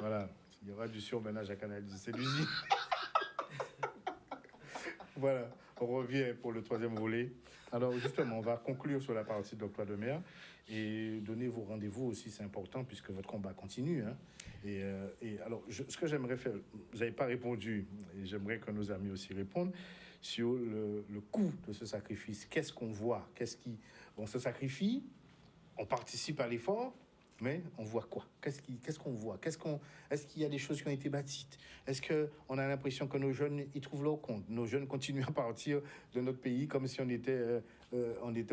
Voilà. Il y aura du surmenage à Canal du Séduisi. Voilà, on revient pour le troisième volet. Alors justement, on va conclure sur la partie de l'octroi de mer et donner vos rendez-vous aussi, c'est important puisque votre combat continue. Hein. Et alors, ce que j'aimerais faire, vous n'avez pas répondu, et j'aimerais que nos amis aussi répondent, sur le coût de ce sacrifice. Qu'est-ce qu'on voit? On se sacrifie, on participe à l'effort, mais on voit quoi? Qu'est-ce qu'on voit? Est-ce qu'il y a des choses qui ont été bâties? Est-ce qu'on a l'impression que nos jeunes y trouvent leur compte? Nos jeunes continuent à partir de notre pays comme si on était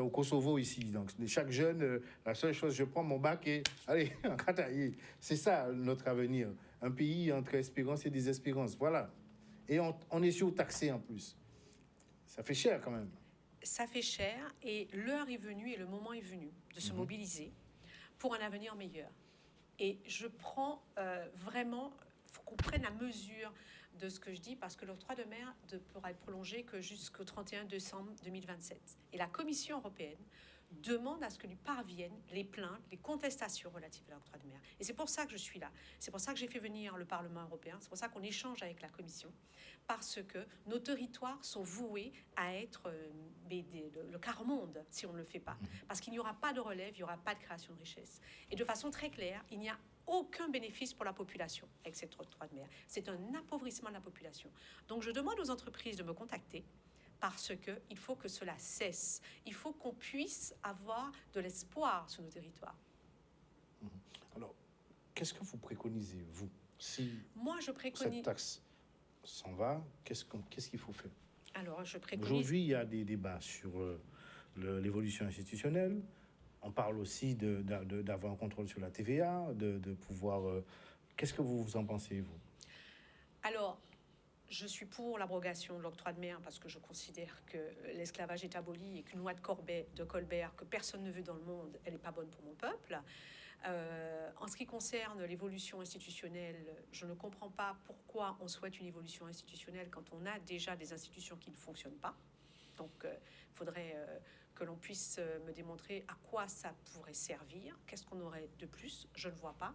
au Kosovo ici. Donc, chaque jeune, la seule chose, je prends mon bac et allez, en Kataï. C'est ça notre avenir. Un pays entre espérance et désespérance. Voilà. Et on est surtaxé en plus. Ça fait cher quand même. Ça fait cher et l'heure est venue et le moment est venu de se mobiliser pour un avenir meilleur. Et je prends vraiment, il faut qu'on prenne la mesure de ce que je dis, parce que l'octroi de mer ne pourra être prolongé que jusqu'au 31 décembre 2027. Et la Commission européenne demande à ce que lui parviennent les plaintes, les contestations relatives à l'octroi de mer. Et c'est pour ça que je suis là. C'est pour ça que j'ai fait venir le Parlement européen. C'est pour ça qu'on échange avec la Commission. Parce que nos territoires sont voués à être le quart-monde si on ne le fait pas. Parce qu'il n'y aura pas de relève, il n'y aura pas de création de richesse. Et de façon très claire, il n'y a aucun bénéfice pour la population avec cet octroi de mer. C'est un appauvrissement de la population. Donc je demande aux entreprises de me contacter parce qu'il faut que cela cesse. Il faut qu'on puisse avoir de l'espoir sur nos territoires. Alors, qu'est-ce que vous préconisez, vous? Si moi, je préconise... cette taxe s'en va, qu'est-ce qu'il faut faire? Alors, je préconise... Aujourd'hui, il y a des débats sur l'évolution institutionnelle. On parle aussi d'avoir un contrôle sur la TVA, de pouvoir... Qu'est-ce que vous en pensez, vous? Alors, je suis pour l'abrogation de l'octroi de mer parce que je considère que l'esclavage est aboli et qu'une loi de Colbert que personne ne veut dans le monde, elle n'est pas bonne pour mon peuple. En ce qui concerne l'évolution institutionnelle, je ne comprends pas pourquoi on souhaite une évolution institutionnelle quand on a déjà des institutions qui ne fonctionnent pas. Donc, il faudrait que l'on puisse me démontrer à quoi ça pourrait servir, qu'est-ce qu'on aurait de plus, je ne vois pas,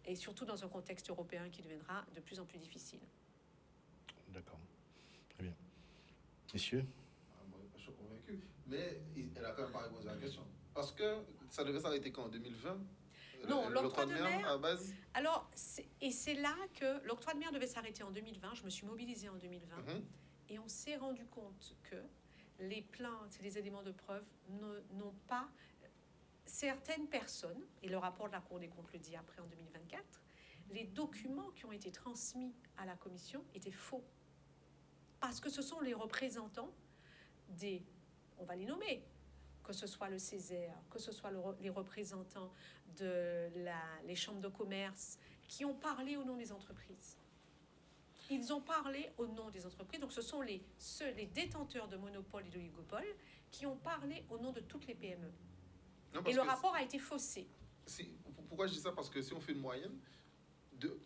et surtout dans un contexte européen qui deviendra de plus en plus difficile. D'accord. Très bien. Messieurs? Moi, je suis convaincu. Mais elle a quand même pas répondu à la question. Parce que ça devait s'arrêter quand, en 2020? Non, l'octroi de mer, à base. Alors, c'est là que l'octroi de mer devait s'arrêter en 2020. Je me suis mobilisée en 2020. Et on s'est rendu compte que les plaintes et les éléments de preuve n'ont pas... Certaines personnes, et le rapport de la Cour des comptes le dit après en 2024, les documents qui ont été transmis à la Commission étaient faux. Parce que ce sont les représentants on va les nommer, que ce soit le Césaire, que ce soit les représentants les chambres de commerce, qui ont parlé au nom des entreprises. Ils ont parlé au nom des entreprises, donc ce sont les détenteurs de monopoles et d'oligopoles qui ont parlé au nom de toutes les PME. Non, et le rapport a été faussé. Pourquoi je dis ça? Parce que si on fait une moyenne,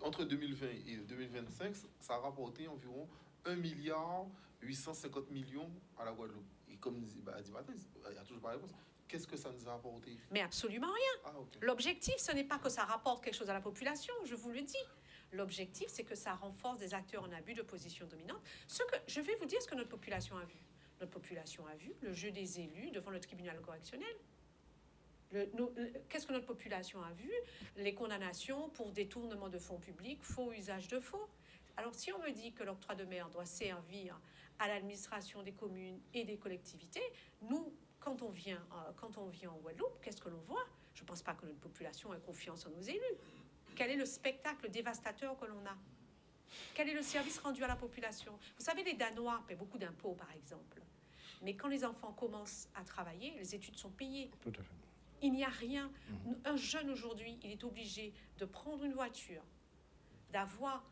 entre 2020 et 2025, ça a rapporté environ 1,850 milliard à la Guadeloupe. Et comme dit Patrice, il n'y a toujours pas de réponse. Qu'est-ce que ça nous a rapporté? Mais absolument rien. Okay. L'objectif, ce n'est pas que ça rapporte quelque chose à la population, je vous le dis. L'objectif, c'est que ça renforce des acteurs en abus de position dominante. Je vais vous dire ce que notre population a vu. Notre population a vu le jeu des élus devant le tribunal correctionnel. Qu'est-ce que notre population a vu? Les condamnations pour détournement de fonds publics, faux usage de faux. Alors, si on me dit que l'octroi de mer doit servir à l'administration des communes et des collectivités, nous, quand on vient en Guadeloupe, qu'est-ce que l'on voit? Je ne pense pas que notre population ait confiance en nos élus. Quel est le spectacle dévastateur que l'on a? Quel est le service rendu à la population? Vous savez, les Danois paient beaucoup d'impôts, par exemple. Mais quand les enfants commencent à travailler, les études sont payées. Tout à fait. Il n'y a rien. Un jeune aujourd'hui, il est obligé de prendre une voiture, d'avoir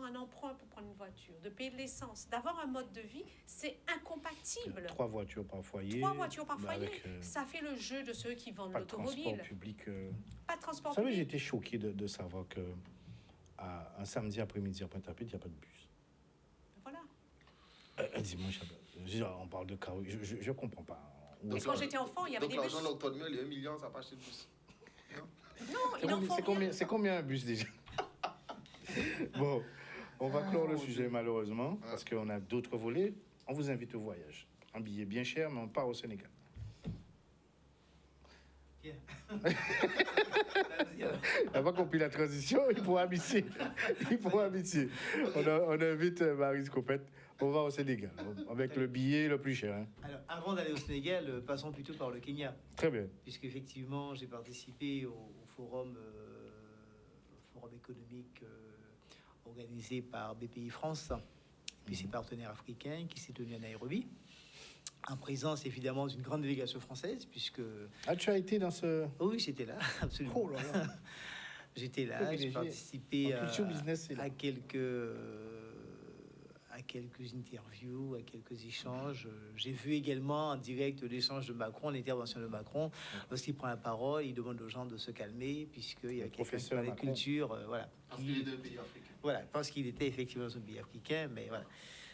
un emprunt pour prendre une voiture, de payer de l'essence, d'avoir un mode de vie, c'est incompatible. 3 voitures par foyer. 3 voitures par foyer. Ça fait le jeu de ceux qui vendent l'automobile. Pas de transport public. Pas de transport public. Vous savez, j'ai été choqué de savoir qu'un samedi après-midi à Pointe-à-Pitre, il n'y a pas de bus. Voilà. Dimanche, on parle de carreau. Je ne comprends pas. Et quand j'étais enfant, il y avait des bus. Donc l'argent de l'octroi de mer, les 1 milliard, ça n'a pas acheté de bus. Non, c'est combien un bus déjà? Bon, on va clore le mon sujet Dieu. malheureusement parce qu'on a d'autres volets. On vous invite au voyage. Un billet bien cher, mais on part au Sénégal. Bien. Il n'a pas compris la transition, il faut habiter. Il faut habiter. On invite Marie Scopette. On va au Sénégal avec le billet le plus cher. Hein. Alors, avant d'aller au Sénégal, passons plutôt par le Kenya, Très bien. puisque effectivement, j'ai participé au forum, forum économique organisé par BPI France et puis ses partenaires africains qui s'est tenu à Nairobi, en présence évidemment d'une grande délégation française, puisque Ah, tu as été dans ce... oh oui, j'étais là, absolument. Oh là là. J'étais là, Privilégié. j'ai participé En culture business, c'est là. à quelques interviews, à quelques échanges. J'ai vu également en direct l'échange de Macron, l'intervention de Macron. Lorsqu'il prend la parole, il demande aux gens de se calmer, puisqu'il y a quelqu'un qui professeur parlait de Macron. culture. Voilà. Parce qu'il est d'un pays africain. Voilà, parce qu'il était effectivement dans un pays africain, mais voilà.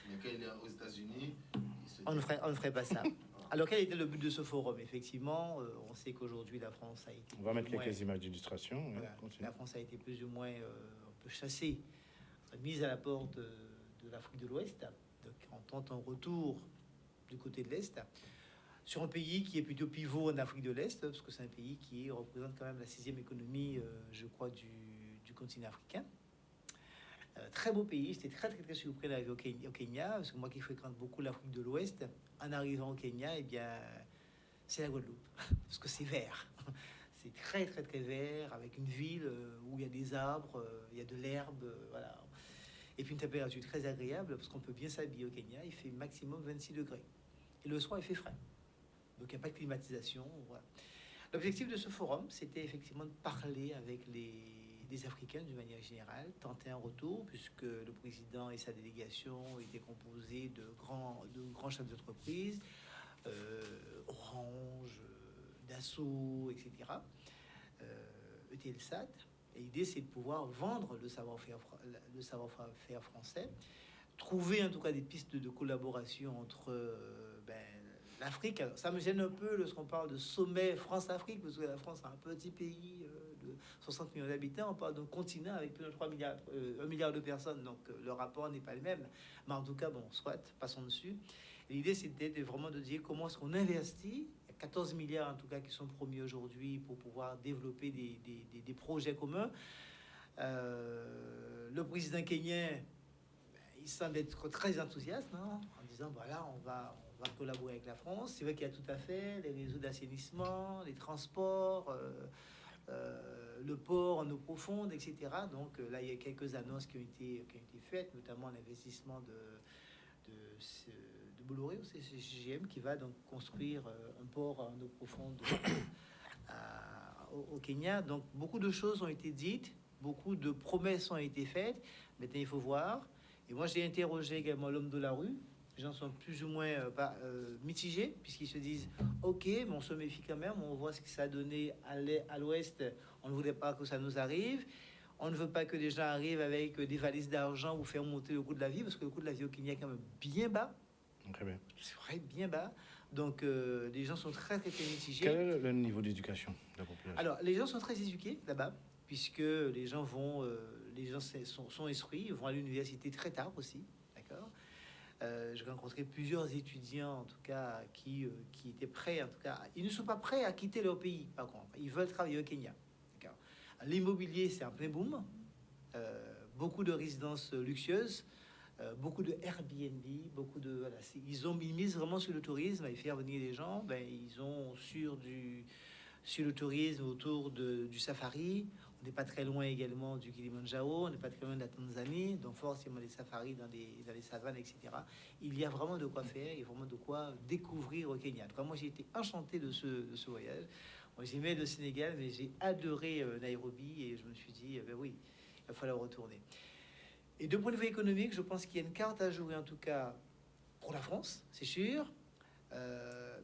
Mais quand il est aux États-Unis, il se On dit- ne ferait pas ça. Alors, quel était le but de ce forum? Effectivement, on sait qu'aujourd'hui, la France a été... On va mettre plus ou moins- quelques images d'illustration. Ouais, Voilà. continue. La France a été plus ou moins un peu chassée, mise à la porte de l'Afrique de l'Ouest, donc en tentant un retour du côté de l'Est, sur un pays qui est plutôt pivot en Afrique de l'Est, parce que c'est un pays qui représente quand même la sixième économie, je crois, du continent africain. Très beau pays, j'étais très surpris d'arriver au Kenya, parce que moi qui fréquente beaucoup l'Afrique de l'Ouest, en arrivant au Kenya, eh bien, c'est la Guadeloupe, parce que c'est vert. C'est très vert, avec une ville où il y a des arbres, il y a de l'herbe, voilà. Et puis une température très agréable, parce qu'on peut bien s'habiller au Kenya, il fait maximum 26 degrés. Et le soir, il fait frais. Donc il n'y a pas de climatisation, voilà. L'objectif de ce forum, c'était effectivement de parler avec les Africains d'une manière générale, tenter un retour, puisque le président et sa délégation étaient composés de grands chefs d'entreprise, Orange, Dassault, etc., Eutelsat. Et l'idée, c'est de pouvoir vendre le savoir-faire français, trouver en tout cas des pistes de collaboration entre l'Afrique. Alors, ça me gêne un peu lorsqu'on parle de sommet France-Afrique, parce que la France est un petit pays de 60 millions d'habitants. On parle d'un continent avec plus de 3 milliards, 1 milliard de personnes, donc le rapport n'est pas le même. Mais en tout cas, bon, soit, passons dessus. Et l'idée, c'était vraiment de dire comment est-ce qu'on investit. Il y a 14 milliards en tout cas qui sont promis aujourd'hui pour pouvoir développer des projets communs. Le président kenyan, il semble être très enthousiaste, hein, en disant voilà, on va collaborer avec la France. C'est vrai qu'il y a tout à fait les réseaux d'assainissement, les transports, le port en eau profonde, etc. Donc là, il y a quelques annonces qui ont été faites, notamment l'investissement de Bolloré, c'est CGM, qui va donc construire un port en eau profonde au Kenya. Donc beaucoup de choses ont été dites, beaucoup de promesses ont été faites. Maintenant, il faut voir. Et moi, j'ai interrogé également l'homme de la rue. Les gens sont plus ou moins mitigés, puisqu'ils se disent ok, mais on se méfie quand même. On voit ce que ça a donné à l'ouest. On ne voulait pas que ça nous arrive. On ne veut pas que les gens arrivent avec des valises d'argent ou faire monter le coût de la vie, parce que le coût de la vie au Kenya est quand même bien bas. Très bien. C'est vrai, bien bas. Donc, les gens sont très mitigés. Quel est le niveau d'éducation de la population? Alors, les gens sont très éduqués là-bas, puisque les gens sont instruits, ils vont à l'université très tard aussi, d'accord. J'ai rencontré plusieurs étudiants, en tout cas, qui étaient prêts, en tout cas, ils ne sont pas prêts à quitter leur pays, par contre, ils veulent travailler au Kenya, d'accord. L'immobilier, c'est un plein boom, beaucoup de résidences luxueuses, beaucoup de Airbnb, beaucoup de voilà, ils misent vraiment sur le tourisme, à y faire venir les gens. Ben, ils ont sur le tourisme autour du safari. On n'est pas très loin également du Kilimandjaro, on n'est pas très loin de la Tanzanie, donc forcément les safaris dans les savanes, etc. Il y a vraiment de quoi faire, il y a vraiment de quoi découvrir au Kenya. En tout cas, moi j'ai été enchanté de ce voyage. Moi j'aimais le Sénégal, mais j'ai adoré Nairobi et je me suis dit, ben oui, il va falloir retourner. Et de point de vue économique, je pense qu'il y a une carte à jouer, en tout cas, pour la France, c'est sûr.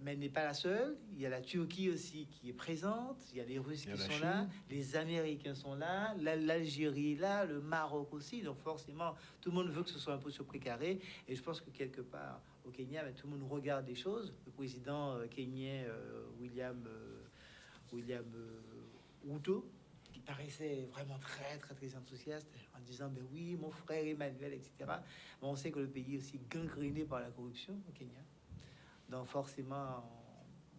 Mais elle n'est pas la seule. Il y a la Turquie aussi qui est présente. Il y a les Russes qui sont là. Les Américains sont là. L'Algérie là. Le Maroc aussi. Donc forcément, tout le monde veut que ce soit un peu sur précaré. Et je pense que quelque part, au Kenya, tout le monde regarde des choses. Le président kenyan, William Ruto, paraissait vraiment très, très, très enthousiaste en disant, ben oui, mon frère Emmanuel, etc. Mais on sait que le pays est aussi gangréné par la corruption au Kenya. Donc forcément,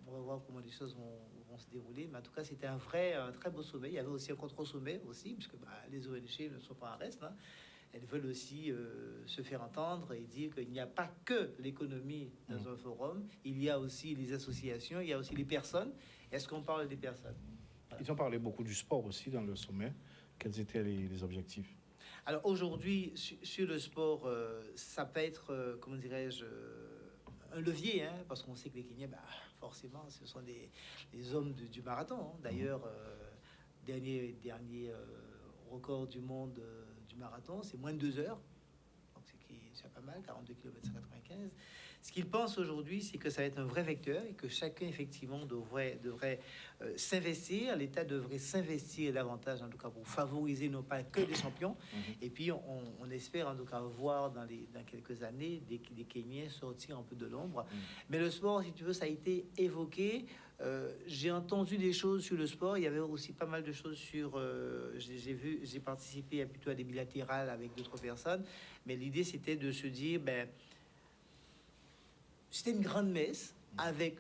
on va voir comment les choses vont se dérouler. Mais en tout cas, c'était un très beau sommet. Il y avait aussi un contre-sommet aussi, puisque les ONG ne sont pas en reste. Hein. Elles veulent aussi se faire entendre et dire qu'il n'y a pas que l'économie dans un forum, il y a aussi les associations, il y a aussi les personnes. Est-ce qu'on parle des personnes? Voilà. Ils ont parlé beaucoup du sport aussi dans le sommet. Quels étaient les objectifs? Alors aujourd'hui, sur le sport, ça peut être, comment dirais-je, un levier, hein, parce qu'on sait que les Kenyans, forcément, ce sont des hommes du marathon. Hein. D'ailleurs, dernier record du monde du marathon, c'est moins de 2 heures. Donc c'est pas mal, 42 km 195. Ce qu'ils pensent aujourd'hui, c'est que ça va être un vrai vecteur et que chacun, effectivement, devrait s'investir. L'État devrait s'investir davantage, en tout cas, pour favoriser non pas que des champions. Et puis, on espère, en tout cas, voir dans quelques années des Kenyans sortir un peu de l'ombre. Mais le sport, si tu veux, ça a été évoqué. J'ai entendu des choses sur le sport. Il y avait aussi pas mal de choses sur... j'ai participé plutôt à des bilatérales avec d'autres personnes. Mais l'idée, c'était de se dire... c'était une grande messe avec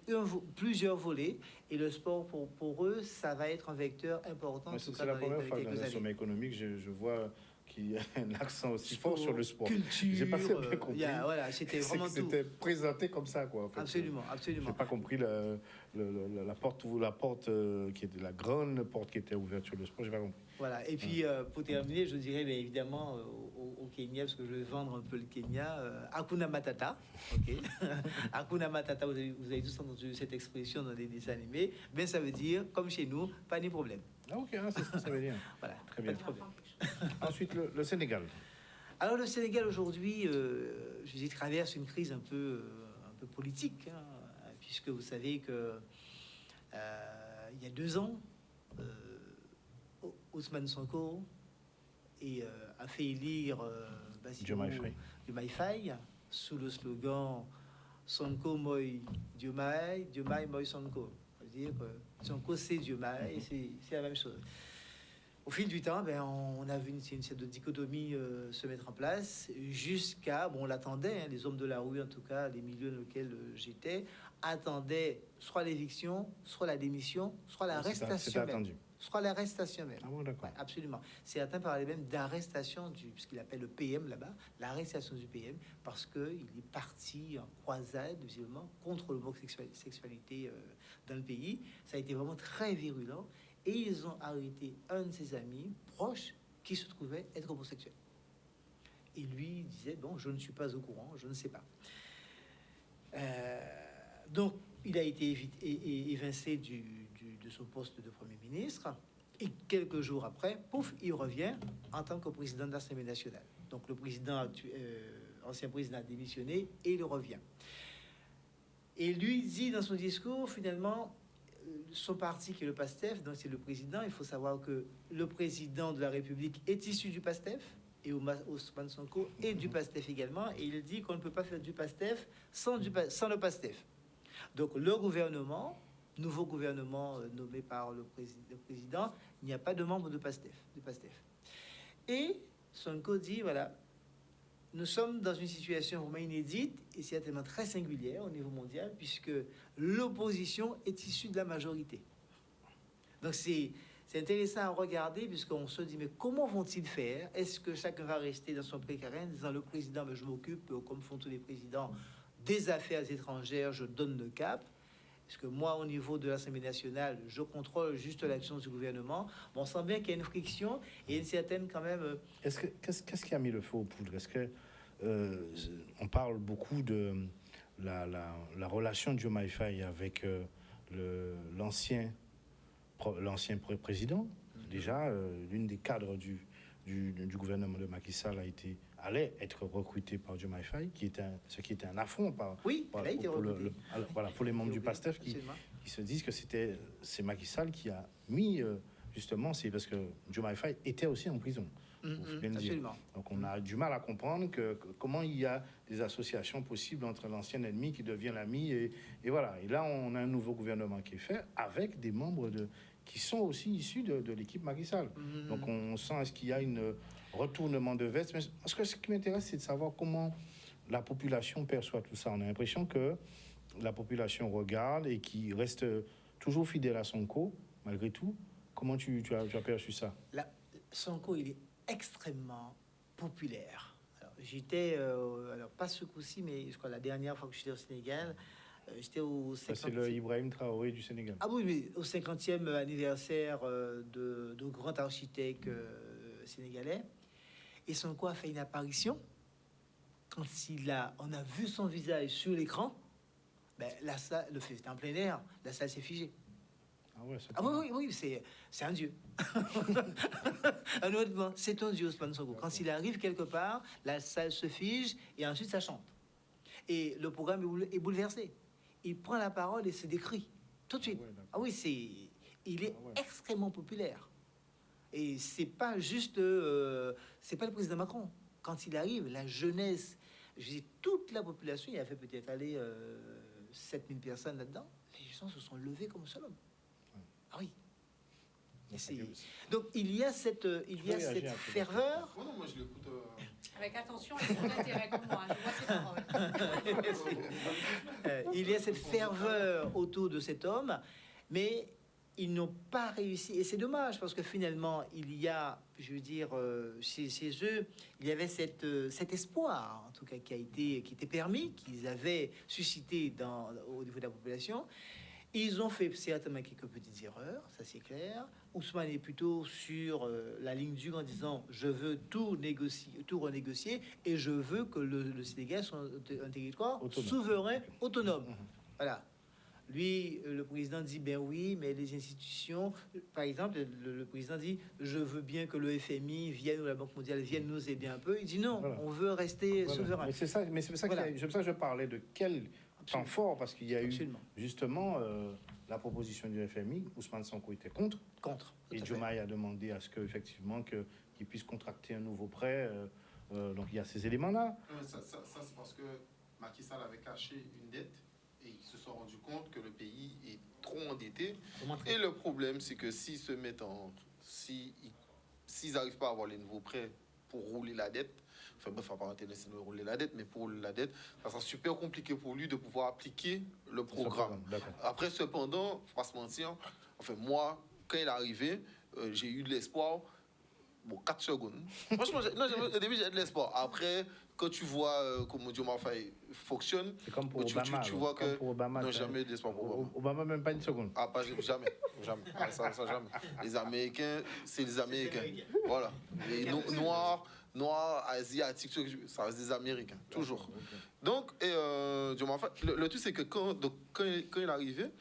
plusieurs volets. Et le sport, pour eux, ça va être un vecteur important. C'est la première fois dans le sommet économique, je vois qu'il y a un accent aussi fort sur le sport. Culture, j'ai pas très bien compris. Voilà, c'était vraiment tout. C'était présenté comme ça, quoi. En fait. Absolument. J'ai pas compris la porte qui était la grande porte qui était ouverte sur le sport. J'ai pas compris. Voilà. Et puis pour terminer, je dirais bien évidemment au Kenya, parce que je vais vendre un peu le Kenya, Hakuna Matata. Ok. Hakuna Matata. Vous avez tous entendu cette expression dans des dessins animés. Ben ça veut dire comme chez nous, pas de problème. Ah ok, c'est ce que ça veut dire. Voilà. Très bien. Ensuite, le Sénégal. Alors, le Sénégal, aujourd'hui, je traverse une crise un peu politique, hein, puisque vous savez que il y a 2 ans, Ousmane Sonko a fait élire Diomaye Faye sous le slogan Sonko Moi Diomaye, Diomaye Moi Sonko. C'est-à-dire que Sonko, c'est Diomaye, c'est la même chose. Au fil du temps, on a vu une sorte de dichotomie se mettre en place jusqu'à... on l'attendait, hein, les hommes de la rue, en tout cas, les milieux dans lesquels j'étais, attendaient soit l'éviction, soit la démission, soit l'arrestation même. Soit l'arrestation même. Ah bon, d'accord. Ouais, absolument. Certains parlaient même d'arrestation ce qu'il appelle le PM là-bas, l'arrestation du PM, parce qu'il est parti en croisade, visiblement, contre l'homosexualité dans le pays. Ça a été vraiment très virulent. Et ils ont arrêté un de ses amis proches qui se trouvait être homosexuel. Et lui disait, bon, je ne suis pas au courant, je ne sais pas. Donc, il a été évincé de son poste de Premier ministre. Et quelques jours après, pouf, il revient en tant que président de l'Assemblée nationale. Donc, le ancien président a démissionné et il revient. Et lui dit dans son discours, finalement... son parti qui est le PASTEF, donc c'est le président. Il faut savoir que le président de la République est issu du PASTEF et Ousmane Sonko est du PASTEF également. Et il dit qu'on ne peut pas faire du PASTEF sans le PASTEF. Donc le gouvernement, nouveau gouvernement nommé par le président, il n'y a pas de membre du PASTEF. Et Sonko dit, voilà, nous sommes dans une situation vraiment inédite et certainement très singulière au niveau mondial, puisque l'opposition est issue de la majorité. Donc c'est intéressant à regarder, puisqu'on se dit, mais comment vont-ils faire? Est-ce que chacun va rester dans son précaré en disant, le président, je m'occupe, comme font tous les présidents, des affaires étrangères, je donne le cap? Parce que moi, au niveau de l'Assemblée nationale, je contrôle juste l'action du gouvernement. Bon, on sent bien qu'il y a une friction et une certaine quand même... Qu'est-ce qui a mis le feu aux poudres? Est-ce que on parle beaucoup de la relation de Diomaye Faye avec l'ancien président? Déjà, l'une des cadres du gouvernement de Macky Sall allait être recruté par Diomaye Faye, ce qui était un affront elle a été recrutée. Pour les membres du PASTEF qui se disent que c'est Macky Sall qui a mis justement, c'est parce que Diomaye Faye était aussi en prison. vous venez de dire. Absolument. Donc on a du mal à comprendre comment il y a des associations possibles entre l'ancien ennemi qui devient l'ami. Et voilà. Et là, on a un nouveau gouvernement qui est fait avec des membres qui sont aussi issus de l'équipe Macky Sall. Donc on sent est-ce qu'il y a un retournement de veste. Mais parce que ce qui m'intéresse, c'est de savoir comment la population perçoit tout ça. On a l'impression que la population regarde et qui reste toujours fidèle à Sonko, malgré tout. Comment tu as perçu ça? Sonko, il est extrêmement populaire. Alors, j'étais, alors pas ce coup-ci, mais je crois la dernière fois que j'étais au Sénégal, j'étais au 50e... C'est le Ibrahim Traoré du Sénégal. Ah oui, mais au 50e anniversaire de grand architecte sénégalais. Et Sonko a fait une apparition. Quand on a vu son visage sur l'écran, ben, la salle, c'était en plein air, la salle s'est figée. Ah ouais, Oui, c'est un dieu. Honnêtement, c'est un dieu, Ousmane Sonko. Quand il arrive quelque part, la salle se fige et ensuite ça chante. Et le programme est bouleversé. Il prend la parole et se décrit tout de suite. Ah oui, il est extrêmement populaire. Et c'est pas juste, c'est pas le président Macron. Quand il arrive, la jeunesse, je dis toute la population, il a fait peut-être aller 7000 personnes là-dedans. Les gens se sont levés comme un seul homme. Ah oui. Donc il y a cette ferveur. Oh non, moi je l'écoute. Avec attention et son intérêt comme moi, je vois ses paroles. Il y a cette ferveur autour de cet homme, mais ils n'ont pas réussi. Et c'est dommage parce que finalement, il y a, je veux dire, chez eux, il y avait cet espoir, en tout cas, qui était permis, qu'ils avaient suscité au niveau de la population. Ils ont fait certainement quelques petites erreurs, ça c'est clair. Ousmane est plutôt sur la ligne dure en disant je veux tout renégocier et je veux que le Sénégal soit un territoire souverain, autonome. Voilà. Lui, le président dit ben oui, mais les institutions, par exemple, le président dit je veux bien que le FMI vienne ou la Banque mondiale vienne nous aider un peu. Il dit non, on veut rester souverain. Mais c'est ça que je parlais de quel temps fort, parce qu'il y a eu justement la proposition du FMI. Ousmane Sonko était contre. Et Diomaye a demandé à ce qu'effectivement qu'il puisse contracter un nouveau prêt. Donc il y a ces éléments-là. Ça c'est parce que Macky Sall avait caché une dette et ils se sont rendus compte que le pays est trop endetté. Et le problème, c'est que s'ils n'arrivent pas à avoir les nouveaux prêts pour rouler la dette, enfin bref, à part intéresser de rouler la dette, mais pour rouler la dette, ça sera super compliqué pour lui de pouvoir appliquer le programme. Après, cependant, faut pas se mentir, enfin moi, quand il est arrivé, j'ai eu de l'espoir. Bon, 4 secondes. Franchement, au début, j'ai de l'espoir. Après, quand tu vois comment Diomaye Faye fonctionne, c'est comme pour Obama, tu vois que... pour Obama, non, jamais eu d'espoir pour Obama. Obama, même pas une seconde. Ah, pas jamais. Ah, ça, jamais. Les Américains, c'est les Américains. Voilà. Les noirs, asiatiques, ça reste des Américains. Toujours. Donc, Diomaye Faye, le truc, c'est que quand il est arrivé,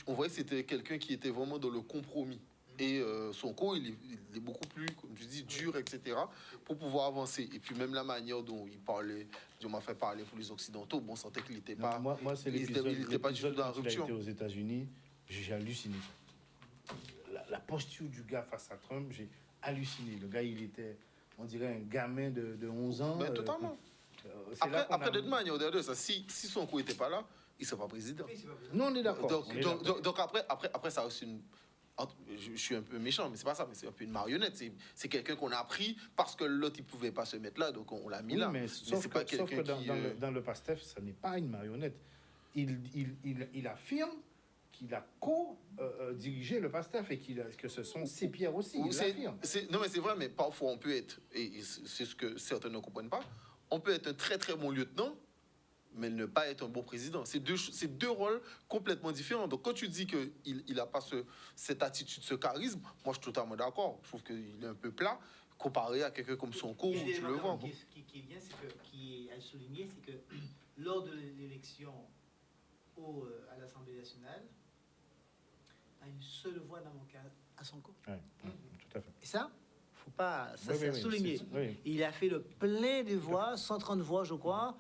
on voyait que c'était quelqu'un qui était vraiment dans le compromis. Et Sonko, il est beaucoup plus, comme tu dis, dur, etc., pour pouvoir avancer. Et puis même la manière dont il parlait, Diomaye Faye parlait pour les Occidentaux, bon, on sentait qu'il n'était pas... Moi, c'est l'épisode pas du tout dans la rupture. Il a été aux États-Unis, j'ai halluciné. La posture du gars face à Trump, j'ai halluciné. Le gars, il était, on dirait, un gamin de 11 ans. Ben, totalement. Après, de toute manière, au-delà de ça, si Sonko n'était pas là, il ne serait pas président. Non, on est d'accord. Donc après, ça a aussi une... Je suis un peu méchant, mais c'est pas ça, mais c'est un peu une marionnette. C'est quelqu'un qu'on a pris parce que l'autre, il pouvait pas se mettre là, donc on l'a mis là. Mais sauf que dans le PASTEF, ça n'est pas une marionnette. Il affirme qu'il a co-dirigé le PASTEF et que ce sont ses pierres aussi. Non, mais c'est vrai, mais parfois on peut être, et c'est ce que certains ne comprennent pas, on peut être un très très bon lieutenant, mais ne pas être un bon président. C'est deux rôles complètement différents. Donc, quand tu dis qu'il n'a pas cette attitude, ce charisme, moi, je suis totalement d'accord. Je trouve qu'il est un peu plat comparé à quelqu'un comme Sonko, où tu le vois. Qui est bien, qui est à souligner, c'est que lors de l'élection à l'Assemblée nationale, à une seule voix n'a manqué à Sonko. Oui, tout à fait. Et ça, faut pas... Ça, c'est à souligner. Il a fait le plein des voix, 130 voix, je crois.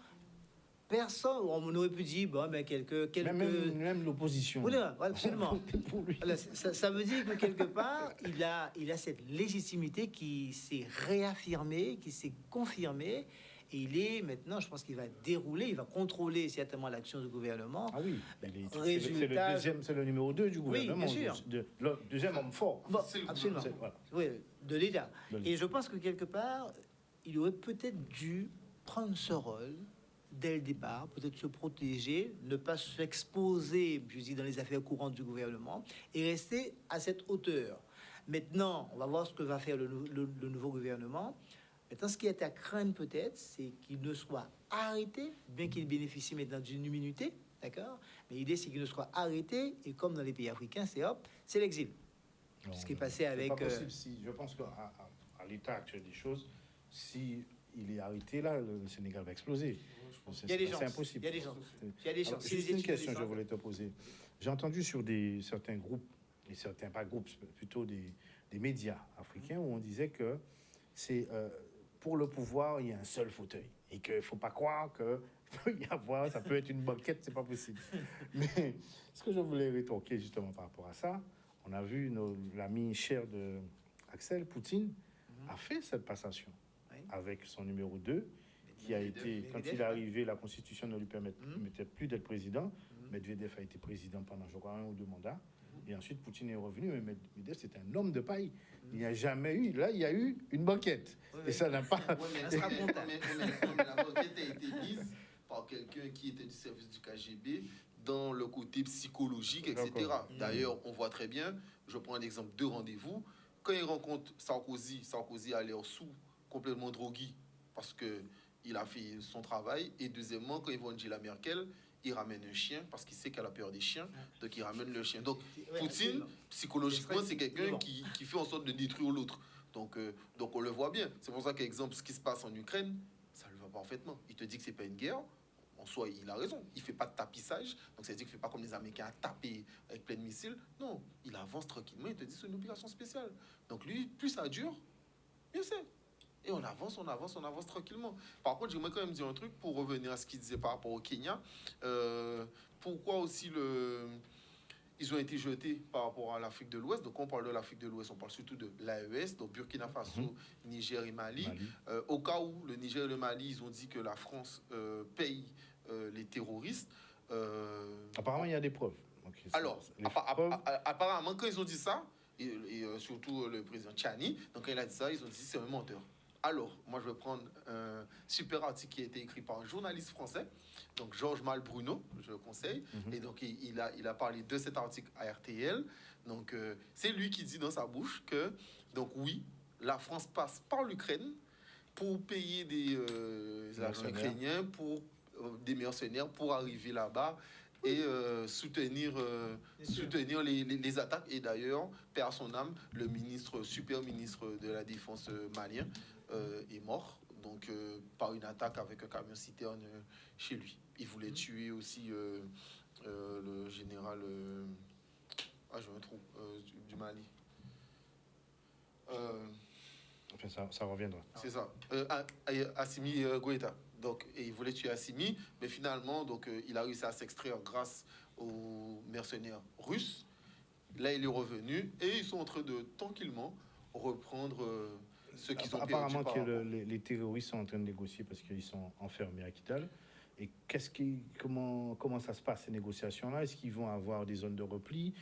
personne, on aurait pu dire, bon, ben, quelques... Même l'opposition. Voilà, absolument. Pour lui. Voilà, ça veut dire que quelque part, il a cette légitimité qui s'est réaffirmée, qui s'est confirmée. Et il est maintenant, je pense qu'il va dérouler, il va contrôler certainement l'action du gouvernement. Ah oui, Résultat, c'est le numéro 2 du gouvernement. bien sûr. Le deuxième homme fort. Bon, absolument. Voilà. Oui, de l'État. De l'État. Et je pense que quelque part, il aurait peut-être dû prendre ce rôle dès le départ, peut-être se protéger, ne pas s'exposer, je dis, dans les affaires courantes du gouvernement, et rester à cette hauteur. Maintenant, on va voir ce que va faire le nouveau gouvernement. Maintenant, ce qui est à craindre peut-être, c'est qu'il ne soit arrêté, bien qu'il bénéficie maintenant d'une immunité, d'accord? Mais l'idée, c'est qu'il ne soit arrêté, et comme dans les pays africains, c'est l'exil. Ce qui est passé avec... Pas possible, je pense qu'à l'état actuel des choses, si il est arrêté, là, le Sénégal va exploser. C'est impossible. Il y a des gens. Il y a des gens. Juste une question que je voulais te poser. J'ai entendu sur certains groupes, et certains pas groupes, plutôt des médias africains, où on disait que c'est pour le pouvoir, il y a un seul fauteuil. Et qu'il ne faut pas croire que peut y avoir, ça peut être une banquette, c'est pas possible. Mais ce que je voulais rétorquer justement par rapport à ça, on a vu l'ami cher de Axel, Poutine, a fait cette passation avec son numéro 2, qui a été, quand il est arrivé, la Constitution ne lui permettait plus d'être président. Medvedev a été président pendant, je crois, 1 ou 2 mandats. Et ensuite, Poutine est revenu, mais Medvedev, c'est un homme de paille. Il n'y a jamais eu, là, il y a eu une banquette. Et ça n'a pas... Mais la banquette a été mise par quelqu'un qui était du service du KGB dans le côté psychologique, etc. D'ailleurs, on voit très bien, je prends l'exemple de rendez-vous, quand il rencontre Sarkozy a l'air sous, complètement drogué, parce que il a fait son travail. Et deuxièmement, quand il voit Angela Merkel, il ramène un chien parce qu'il sait qu'elle a peur des chiens, donc il ramène le chien. Donc Poutine, psychologiquement, c'est quelqu'un qui fait en sorte de détruire l'autre. Donc on le voit bien. C'est pour ça qu'exemple, ce qui se passe en Ukraine, ça le va parfaitement. Il te dit que c'est pas une guerre. En soi, il a raison. Il fait pas de tapissage. Donc ça veut dire qu'il fait pas comme les Américains à taper avec plein de missiles. Non, il avance tranquillement. Il te dit c'est une opération spéciale. Donc lui, plus ça dure, mieux c'est. Et on avance tranquillement. Par contre, j'aimerais quand même dire un truc pour revenir à ce qu'il disait par rapport au Kenya. Pourquoi aussi ils ont été jetés par rapport à l'Afrique de l'Ouest. Donc, quand on parle de l'Afrique de l'Ouest, on parle surtout de l'AES, donc Burkina Faso, Niger et Mali. Au cas où le Niger et le Mali, ils ont dit que la France paye les terroristes. Apparemment, il y a des preuves. Okay, alors, apparemment, quand ils ont dit ça, et surtout le président Tchani, donc quand il a dit ça, ils ont dit c'est un menteur. Alors, moi, je vais prendre un super article qui a été écrit par un journaliste français, donc Georges Malbruno, je le conseille. Et donc, il a parlé de cet article à RTL. Donc, c'est lui qui dit dans sa bouche que, donc oui, la France passe par l'Ukraine pour payer des agents ukrainiens, pour des mercenaires, pour arriver là-bas et soutenir les attaques. Et d'ailleurs, paix à son âme, le super ministre de la Défense malien est mort, donc par une attaque avec un camion citerne chez lui. Il voulait tuer aussi le général je me trompe, du Mali. Enfin, ça reviendra. C'est ça. Assimi Goïta. Donc, et il voulait tuer Assimi, mais finalement, donc, il a réussi à s'extraire grâce aux mercenaires russes. Là, il est revenu et ils sont en train de tranquillement reprendre ceux qui ont apparemment que les terroristes sont en train de négocier parce qu'ils sont enfermés à Kidal. Et comment ça se passe ces négociations-là? Est-ce qu'ils vont avoir des zones de repli?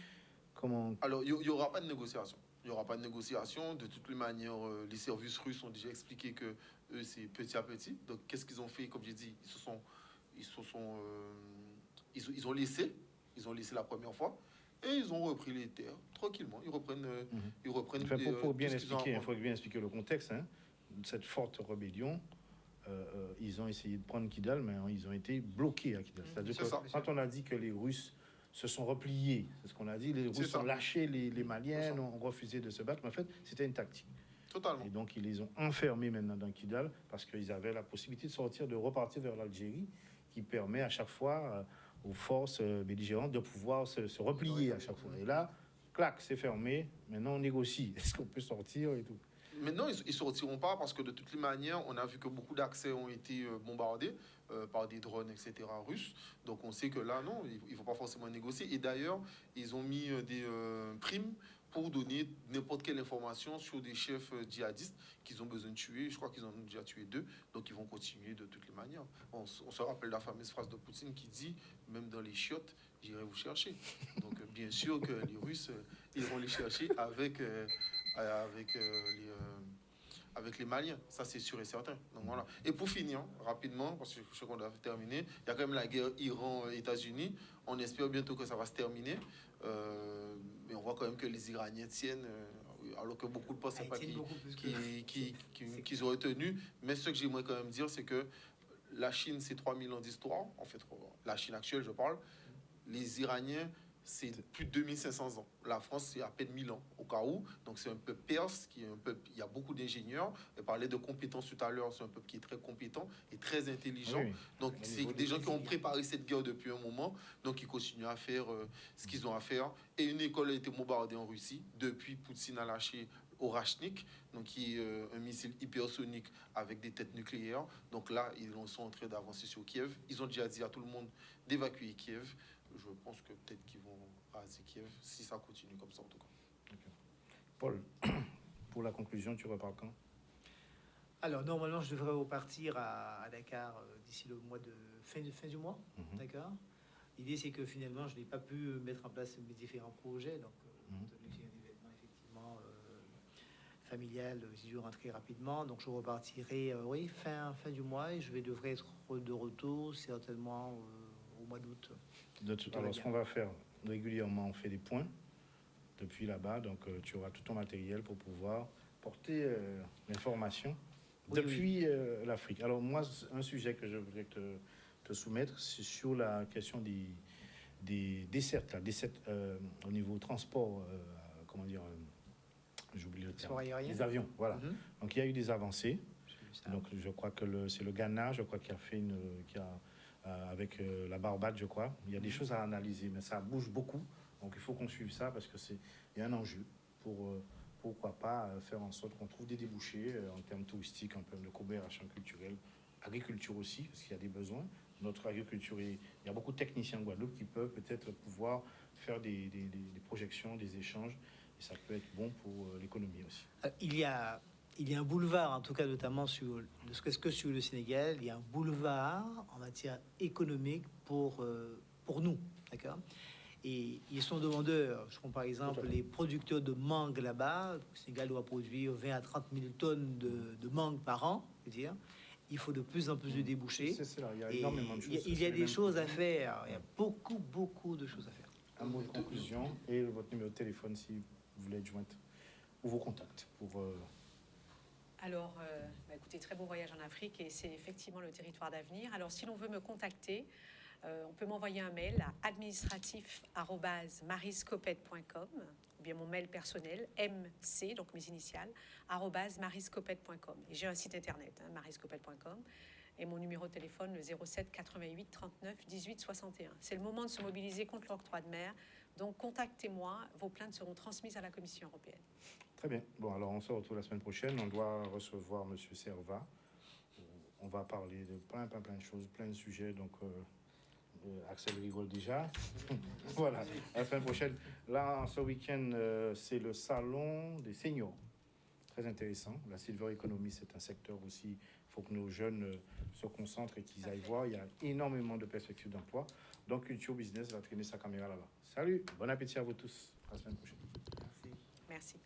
Alors, il n'y aura pas de négociation. Il n'y aura pas de négociation. De toutes les manières, les services russes ont déjà expliqué que eux, c'est petit à petit. Donc, qu'est-ce qu'ils ont fait? Comme j'ai dit, ils ont laissé la première fois et ils ont repris les terres tranquillement. Ils reprennent. Enfin, pour bien expliquer, il faut bien expliquer le contexte. Cette forte rébellion, ils ont essayé de prendre Kidal, mais ils ont été bloqués à Kidal. C'est-à-dire que quand on a dit que les Russes se sont repliés, c'est ce qu'on a dit, les Russes ont lâché les Maliens, ont refusé de se battre, mais en fait, c'était une tactique. Totalement. Et donc, ils les ont enfermés maintenant dans Kidal parce qu'ils avaient la possibilité de sortir, de repartir vers l'Algérie, qui permet à chaque fois aux forces belligérantes de pouvoir se replier à chaque fois. Et là, clac, c'est fermé. Maintenant, on négocie. Est-ce qu'on peut sortir et tout? Maintenant, ils ne sortiront pas parce que de toutes les manières, on a vu que beaucoup d'accès ont été bombardés par des drones, etc. russes. Donc on sait que là, non, il ne faut pas forcément négocier. Et d'ailleurs, ils ont mis des primes pour donner n'importe quelle information sur des chefs djihadistes qu'ils ont besoin de tuer. Je crois qu'ils en ont déjà tué 2, donc ils vont continuer de toutes les manières. On se rappelle la fameuse phrase de Poutine qui dit « Même dans les chiottes, j'irai vous chercher ». Donc bien sûr que les Russes iront les chercher avec les Maliens, ça c'est sûr et certain. Donc voilà. Et pour finir, rapidement, parce que je sais qu'on doit terminer, il y a quand même la guerre Iran-États-Unis. On espère bientôt que ça va se terminer. Mais on voit quand même que les Iraniens tiennent, alors que beaucoup ne pensaient pas qu'ils auraient tenu. Mais ce que j'aimerais quand même dire, c'est que la Chine, c'est 3000 ans d'histoire. En fait, la Chine actuelle, je parle. Les Iraniens, c'est plus de 2500 ans. La France, c'est à peine 1000 ans, au cas où. Donc, c'est un peuple perse, il y a beaucoup d'ingénieurs. On parlait de compétences tout à l'heure, c'est un peuple qui est très compétent et très intelligent. Oui. Donc, c'est des gens qui ont préparé cette guerre depuis un moment. Donc, ils continuent à faire ce qu'ils ont à faire. Et une école a été bombardée en Russie. Depuis, Poutine a lâché Orachnik, donc qui est un missile hypersonique avec des têtes nucléaires. Donc là, ils sont en train d'avancer sur Kiev. Ils ont déjà dit à tout le monde d'évacuer Kiev. Je pense que peut-être qu'ils vont raser Kiev si ça continue comme ça en tout cas. Okay. Paul, pour la conclusion, tu repars quand? Alors normalement, je devrais repartir à Dakar d'ici le mois de fin du mois, d'accord. L'idée c'est que finalement, je n'ai pas pu mettre en place mes différents projets, donc j'ai un événement effectivement familial, si je veux rentrer rapidement, donc je repartirai fin du mois et devrais être de retour certainement au mois d'août. Alors, ce qu'on va faire régulièrement, on fait des points depuis là-bas. Donc, tu auras tout ton matériel pour pouvoir porter l'information depuis l'Afrique. Alors, moi, un sujet que je voudrais te soumettre, c'est sur la question des dessertes, au niveau transport, comment dire, j'oublie le terme. Les avions, voilà. Donc, il y a eu des avancées. Donc, je crois que c'est le Ghana, je crois, qui a fait avec la Barbade, je crois. Il y a des choses à analyser, mais ça bouge beaucoup. Donc, il faut qu'on suive ça parce qu'il y a un enjeu pour, pourquoi pas, faire en sorte qu'on trouve des débouchés en termes touristiques, en termes de coopération culturelle, agriculture aussi, parce qu'il y a des besoins. Notre agriculture, il y a beaucoup de techniciens en Guadeloupe qui peuvent peut-être pouvoir faire des projections, des échanges, et ça peut être bon pour l'économie aussi. Il y a un boulevard, en tout cas notamment sur le Sénégal, il y a un boulevard en matière économique pour nous, d'accord. Et ils sont demandeurs. Je prends par exemple les producteurs de mangue là-bas. Le Sénégal doit produire 20 à 30 000 tonnes de mangue par an, je veux dire. Il faut de plus en plus de débouchés. C'est ça, il y a énormément de choses. Il y a des choses à faire. Il y a beaucoup de choses à faire. Un mot de conclusion et votre numéro de téléphone si vous voulez être jointe ou vos contacts pour... Alors, écoutez, très bon voyage en Afrique et c'est effectivement le territoire d'avenir. Alors, si l'on veut me contacter, on peut m'envoyer un mail à administratif@mariscopet.com ou bien mon mail personnel mc, donc mes initiales, @mariscopet.com. Et j'ai un site internet, mariscopet.com, et mon numéro de téléphone, le 07 88 39 18 61. C'est le moment de se mobiliser contre l'octroi de mer. Donc, contactez-moi. Vos plaintes seront transmises à la Commission européenne. Très bien. Bon, alors on se retrouve la semaine prochaine. On doit recevoir Monsieur Serva. On va parler de plein de choses, plein de sujets. Donc, Axel rigole déjà. Voilà, la semaine prochaine. Là, ce week-end, c'est le salon des seniors. Très intéressant. La silver economy, c'est un secteur aussi. Il faut que nos jeunes se concentrent et qu'ils aillent voir. Il y a énormément de perspectives d'emploi. Donc, Culture Business va traîner sa caméra là-bas. Salut, bon appétit à vous tous. À la semaine prochaine. Merci. Merci.